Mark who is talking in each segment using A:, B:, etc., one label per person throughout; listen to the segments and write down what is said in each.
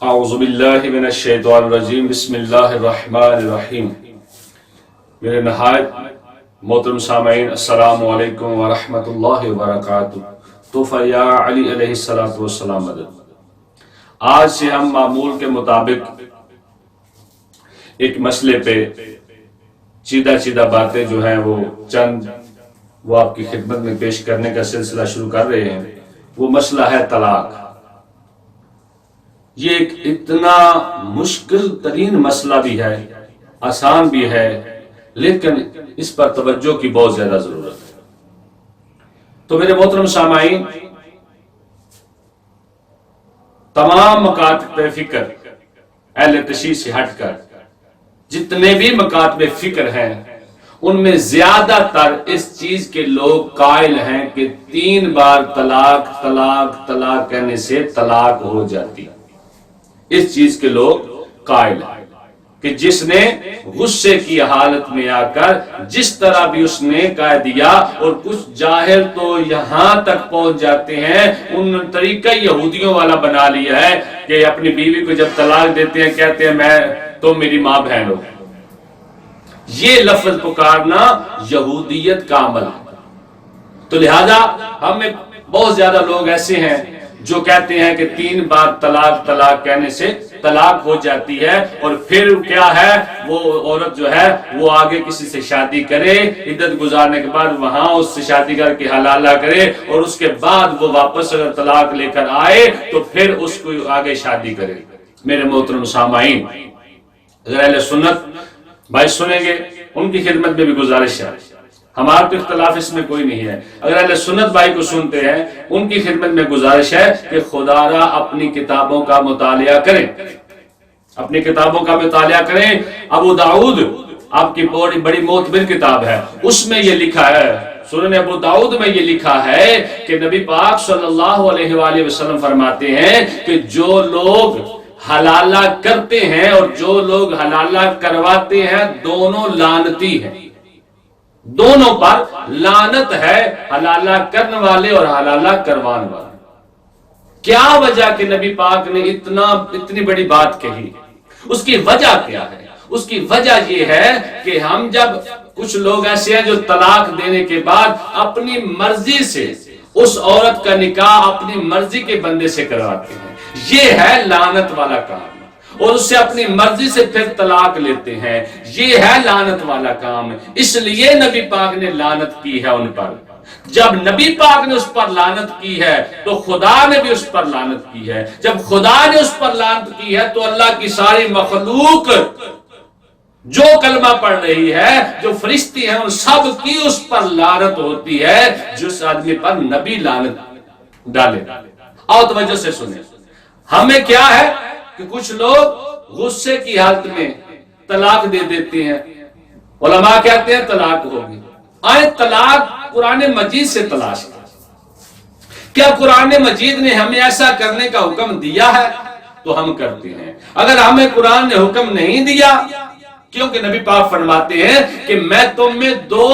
A: اعوذ باللہ من الشیطان الرجیم بسم اللہ الرحمن الرحیم۔ میرے نہایت محترم سامعین، السلام علیکم ورحمۃ اللہ وبرکاتہ۔ تحفہ یا علی علیہ السلام مدد۔ آج سے ہم معمول کے مطابق ایک مسئلے پہ سیدھا باتیں جو ہیں وہ آپ کی خدمت میں پیش کرنے کا سلسلہ شروع کر رہے ہیں۔ وہ مسئلہ ہے طلاق۔ یہ ایک اتنا مشکل ترین مسئلہ بھی ہے، آسان بھی ہے، لیکن اس پر توجہ کی بہت زیادہ ضرورت ہے۔ تو میرے محترم سامعین، تمام مکاتب فکر اہل تشیع سے ہٹ کر جتنے بھی مکاتب فکر ہیں، ان میں زیادہ تر اس چیز کے لوگ قائل ہیں کہ 3 بار طلاق کہنے سے طلاق ہو جاتی ہے۔ اس چیز کے لوگ قائل ہیں کہ جس نے غصے کی حالت میں آ کر جس طرح بھی اس نے کہہ دیا، اور کچھ جاہل تو یہاں تک پہنچ جاتے ہیں، ان طریقہ یہودیوں والا بنا لیا ہے کہ اپنی بیوی کو جب طلاق دیتے ہیں کہتے ہیں تم میری ماں بہن ہو۔ یہ لفظ پکارنا یہودیت کا عمل ہے۔ تو لہذا ہم میں بہت زیادہ لوگ ایسے ہیں جو کہتے ہیں کہ 3 بار طلاق کہنے سے طلاق ہو جاتی ہے، اور پھر کیا ہے، وہ عورت جو ہے وہ آگے کسی سے شادی کرے، عدت گزارنے کے بعد وہاں اس سے شادی کر کے حلالہ کرے، اور اس کے بعد وہ واپس اگر طلاق لے کر آئے تو پھر اس کو آگے شادی کرے۔ میرے محترم سامعین، اگر اہل سنت بھائی سنیں گے، ان کی خدمت میں بھی گزارش ہے، ہمارا تو اختلاف اس میں کوئی نہیں ہے، اگر اہل سنت بھائی کو سنتے ہیں ان کی خدمت میں گزارش ہے کہ خدا را اپنی کتابوں کا مطالعہ کریں، اپنی کتابوں کا مطالعہ کریں۔ ابو داؤد آپ کی بڑی معتبر کتاب ہے، اس میں یہ لکھا ہے، سنن ابو داؤد میں یہ لکھا ہے کہ نبی پاک صلی اللہ علیہ وآلہ وسلم فرماتے ہیں کہ جو لوگ حلالہ کرتے ہیں اور جو لوگ حلالہ کرواتے ہیں دونوں لعنتی ہیں، دونوں پر لعنت ہے، حلالہ کرنے والے اور حلالہ کروانے والے۔ کیا وجہ کہ نبی پاک نے اتنی بڑی بات کہی؟ اس کی وجہ کیا ہے؟ اس کی وجہ یہ ہے کہ ہم جب کچھ لوگ ایسے ہیں جو طلاق دینے کے بعد اپنی مرضی سے اس عورت کا نکاح اپنی مرضی کے بندے سے کرواتے ہیں، یہ ہے لعنت والا کام، اور اس سے اپنی مرضی سے پھر طلاق لیتے ہیں، یہ ہے لعنت والا کام۔ اس لیے نبی پاک نے لعنت کی ہے ان پر۔ جب نبی پاک نے اس پر لعنت کی ہے تو خدا نے بھی اس پر لعنت کی ہے۔ جب خدا نے اس پر لعنت کی ہے تو اللہ کی ساری مخلوق جو کلمہ پڑھ رہی ہے، جو فرشتے ہیں، ان سب کی اس پر لعنت ہوتی ہے جس آدمی پر نبی لعنت ڈالے۔ اور توجہ سے سنیں، ہمیں کیا ہے کہ کچھ لوگ غصے کی حالت میں طلاق دے دیتے ہیں، علماء کہتے ہیں طلاق ہوگی۔ آئے طلاق قرآن مجید سے تلاش کریں۔ کیا قرآن مجید نے ہمیں ایسا کرنے کا حکم دیا ہے؟ تو ہم کرتے ہیں۔ اگر ہمیں قرآن نے حکم نہیں دیا، کیونکہ نبی پاک فرماتے ہیں کہ میں تم میں 2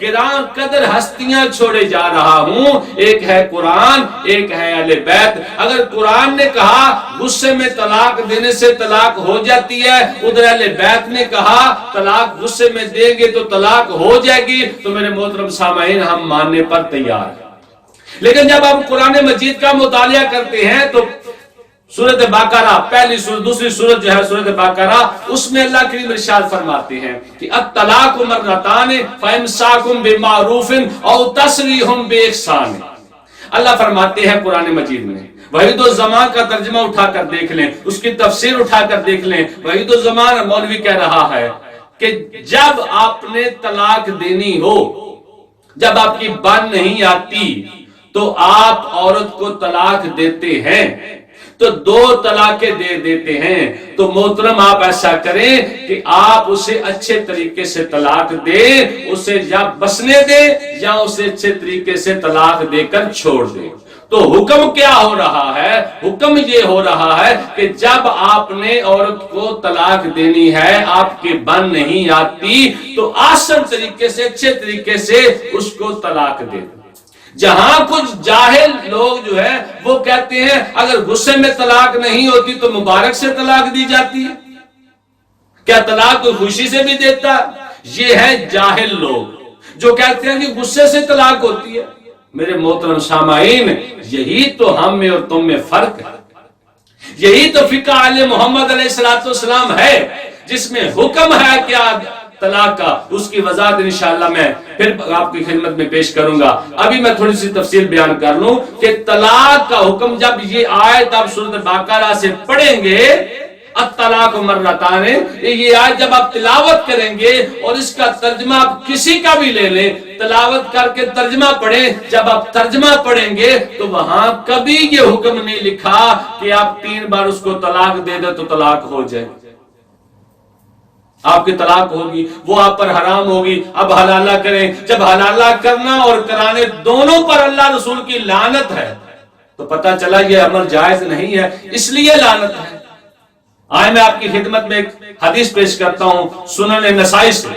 A: گراں قدر ہستیاں چھوڑے جا رہا ہوں، ایک ہے قرآن، ایک ہے اہل بیت۔ اگر قرآن نے کہا غصے میں طلاق دینے سے طلاق ہو جاتی ہے، ادھر اہل بیت نے کہا طلاق غصے میں دیں گے تو طلاق ہو جائے گی، تو میرے محترم سامعین ہم ماننے پر تیار ہیں۔ لیکن جب ہم قرآن مجید کا مطالعہ کرتے ہیں تو سورۃ بقرہ، پہلی سورت، دوسری سورت جو ہے سورۃ بقرہ، اس میں اللہ کریم ارشاد فرماتے ہیں کہ الطلاق مرتان فامساک بمعروف او تسریح باحسان۔ اللہ فرماتے ہیں قرآن مجید میں، وحید الزمان کا ترجمہ اٹھا کر دیکھ لیں، اس کی تفسیر اٹھا کر دیکھ لیں، وحید الزمان مولوی کہہ رہا ہے کہ جب آپ نے طلاق دینی ہو، جب آپ کی بن نہیں آتی تو آپ عورت کو طلاق دیتے ہیں، تو 2 طلاقیں دے دیتے ہیں۔ تو محترم آپ ایسا کریں کہ آپ اسے اچھے طریقے سے طلاق دیں، اسے یا بسنے دیں یا اسے اچھے طریقے سے طلاق دے کر چھوڑ دیں۔ تو حکم کیا ہو رہا ہے؟ حکم یہ ہو رہا ہے کہ جب آپ نے عورت کو طلاق دینی ہے، آپ کی بن نہیں آتی، تو آسان طریقے سے، اچھے طریقے سے اس کو طلاق دے دیں۔ جہاں کچھ جاہل لوگ جو ہے وہ کہتے ہیں اگر غصے میں طلاق نہیں ہوتی تو مبارک سے طلاق دی جاتی ہے، کیا طلاق کوئی خوشی سے بھی دیتا ہے؟ یہ ہے جاہل لوگ جو کہتے ہیں کہ غصے سے طلاق ہوتی ہے۔ میرے محترم سامعین، یہی تو ہم میں اور تم میں فرق ہے، یہی تو فقہ آل محمد علیہ السلام ہے جس میں حکم ہے کیا طلاق کا، اس کی وضاحت انشاءاللہ میں پھر آپ کی خدمت میں پیش کروں گا۔ ابھی میں تھوڑی سی تفصیل بیان کر لوں کہ طلاق کا حکم جب یہ آیت آپ سورۃ بقرہ سے پڑھیں گے، الطلاق مرتان، یہ آیت جب آپ تلاوت کریں گے اور اس کا ترجمہ آپ کسی کا بھی لے لیں، تلاوت کر کے ترجمہ پڑھیں، جب آپ ترجمہ پڑھیں گے تو وہاں کبھی یہ حکم نہیں لکھا کہ آپ 3 بار اس کو طلاق دے دیں تو طلاق ہو جائے۔ آپ کی طلاق ہوگی، وہ آپ پر حرام ہوگی، اب حلالہ کریں۔ جب حلالہ کرنا اور کرانے دونوں پر اللہ رسول کی لعنت ہے تو پتہ چلا یہ عمل جائز نہیں ہے، اس لیے لعنت ہے۔ آئے میں آپ کی خدمت میں ایک حدیث پیش کرتا ہوں سنن نسائی سے،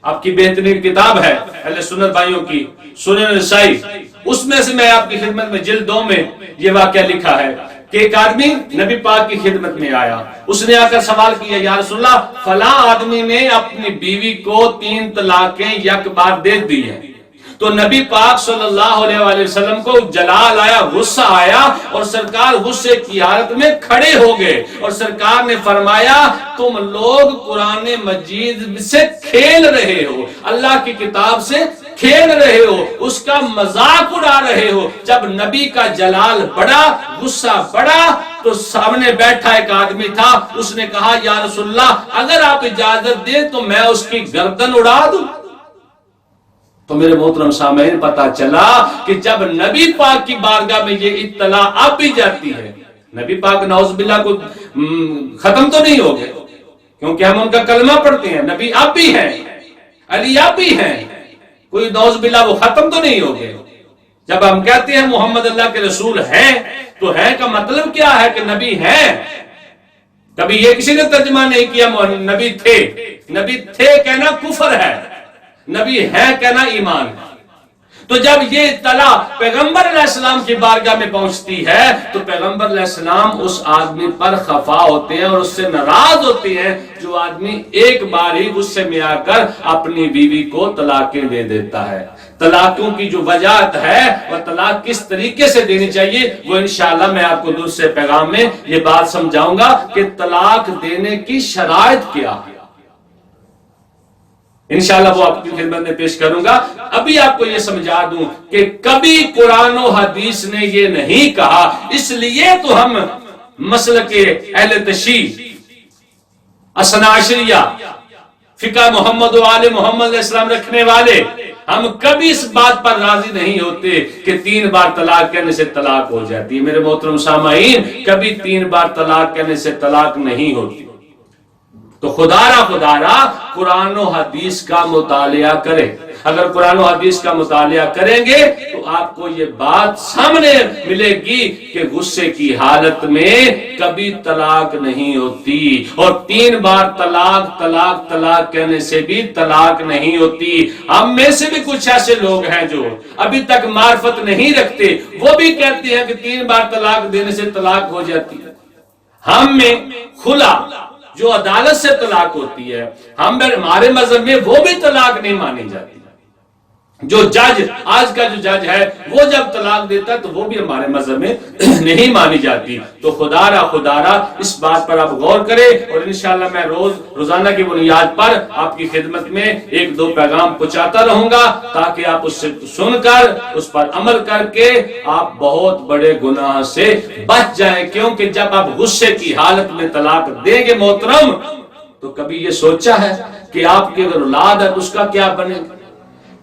A: آپ کی بہترین کتاب ہے اہل سنت بھائیوں کی سنن نسائی، اس میں سے میں آپ کی خدمت میں جلد 2 میں یہ واقعہ لکھا ہے کہ ایک آدمی نبی پاک کی خدمت میں آیا، اس نے آ کر سوال کیا، یا رسول اللہ فلاں آدمی نے اپنی بیوی کو 3 طلاقیں یک بار دے دی ہیں۔ تو نبی پاک صلی اللہ علیہ وآلہ وسلم کو جلال آیا، غصہ آیا، اور سرکار غصے کی حالت میں کھڑے ہو گئے اور سرکار نے فرمایا تم لوگ قرآن مجید سے کھیل رہے ہو، اللہ کی کتاب سے کھیل رہے ہو، اس کا مذاق اڑا رہے ہو۔ جب نبی کا جلال بڑھا، غصہ بڑھا، تو سامنے بیٹھا ایک آدمی تھا، اس نے کہا یا رسول اللہ اگر آپ اجازت دیں تو میں اس کی گردن اڑا دوں۔ تو میرے محترم سامعین پتہ چلا کہ جب نبی پاک کی بارگاہ میں یہ اطلاع اب بھی جاتی ہے، نبی پاک نعوذ باللہ کو ختم تو نہیں ہو گئے کیونکہ ہم ان کا کلمہ پڑھتے ہیں، نبی اب بھی ہیں، علی اب بھی ہیں، کوئی نعوذ باللہ وہ ختم تو نہیں ہو گئے۔ جب ہم کہتے ہیں محمد اللہ کے رسول ہیں تو ہے کا مطلب کیا ہے کہ نبی ہیں۔ کبھی یہ کسی نے ترجمہ نہیں کیا نبی تھے، نبی تھے کہنا کفر ہے، نبی ہے کہنا ایمان ہے۔ تو جب یہ اطلاع پیغمبر علیہ السلام کی بارگاہ میں پہنچتی ہے تو پیغمبر علیہ السلام اس آدمی پر خفا ہوتے ہیں اور اس سے ناراض ہوتے ہیں جو آدمی ایک بار ہی غصے میں آ کر اپنی بیوی کو طلاقیں دے دیتا ہے۔ طلاقوں کی جو وجہات ہے اور طلاق کس طریقے سے دینی چاہیے وہ انشاءاللہ میں آپ کو دوسرے پیغام میں یہ بات سمجھاؤں گا کہ طلاق دینے کی شرائط کیا ہے، انشاءاللہ وہ آپ کی خدمت میں پیش کروں گا۔ ابھی آپ کو یہ سمجھا دوں کہ کبھی قرآن و حدیث نے یہ نہیں کہا، اس لیے تو ہم مسلک اہل تشیع اثنا عشریہ فقہ محمد و آل محمد علیہ السلام رکھنے والے ہم کبھی اس بات پر راضی نہیں ہوتے کہ 3 بار طلاق کہنے سے طلاق ہو جاتی ہے۔ میرے محترم سامعین، کبھی 3 بار طلاق کہنے سے طلاق نہیں ہوتی۔ تو خدا قرآن و حدیث کا مطالعہ کریں۔ اگر قرآن و حدیث کا مطالعہ کریں گے تو آپ کو یہ بات سامنے ملے گی کہ غصے کی حالت میں کبھی طلاق نہیں ہوتی، اور 3 بار طلاق کہنے سے بھی طلاق نہیں ہوتی۔ ہم میں سے بھی کچھ ایسے لوگ ہیں جو ابھی تک معرفت نہیں رکھتے، وہ بھی کہتے ہیں کہ 3 بار طلاق دینے سے طلاق ہو جاتی ہے۔ ہم میں خلا جو عدالت سے طلاق ہوتی ہے، ہمارے مذہب میں وہ بھی طلاق نہیں مانی جاتی۔ جو جج آج کا جو جج ہے وہ جب طلاق دیتا ہے تو وہ بھی ہمارے مذہب میں نہیں مانی جاتی۔ تو خدا اس بات پر آپ غور کریں، اور انشاءاللہ میں روزانہ کی بنیاد پر آپ کی خدمت میں 1-2 پیغام پہنچاتا رہوں گا تاکہ آپ اس سے سن کر اس پر عمل کر کے آپ بہت بڑے گناہ سے بچ جائیں۔ کیونکہ جب آپ غصے کی حالت میں طلاق دیں گے محترم تو کبھی یہ سوچا ہے کہ آپ کی اگر اولاد ہے تو اس کا کیا بنے گا؟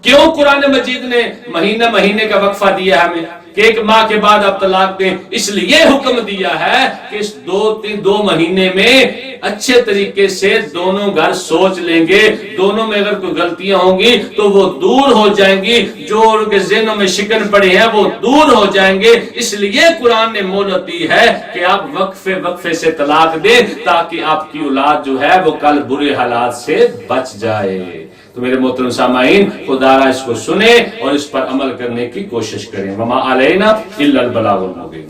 A: کیوں قرآن مجید نے مہینے کا وقفہ دیا ہمیں کہ 1 ماہ کے بعد آپ طلاق دیں؟ اس لیے حکم دیا ہے کہ اس 2 مہینے میں اچھے طریقے سے دونوں گھر سوچ لیں گے، دونوں میں اگر کوئی غلطیاں ہوں گی تو وہ دور ہو جائیں گی، جو ان کے ذہنوں میں شکن پڑے ہیں وہ دور ہو جائیں گے۔ اس لیے قرآن نے مہلت دی ہے کہ آپ وقفے سے طلاق دیں تاکہ آپ کی اولاد جو ہے وہ کل برے حالات سے بچ جائے۔ تو میرے محترم سامعین، خدا را اس کو سنے اور اس پر عمل کرنے کی کوشش کریں۔ وما علینا الا البلاغ المبین۔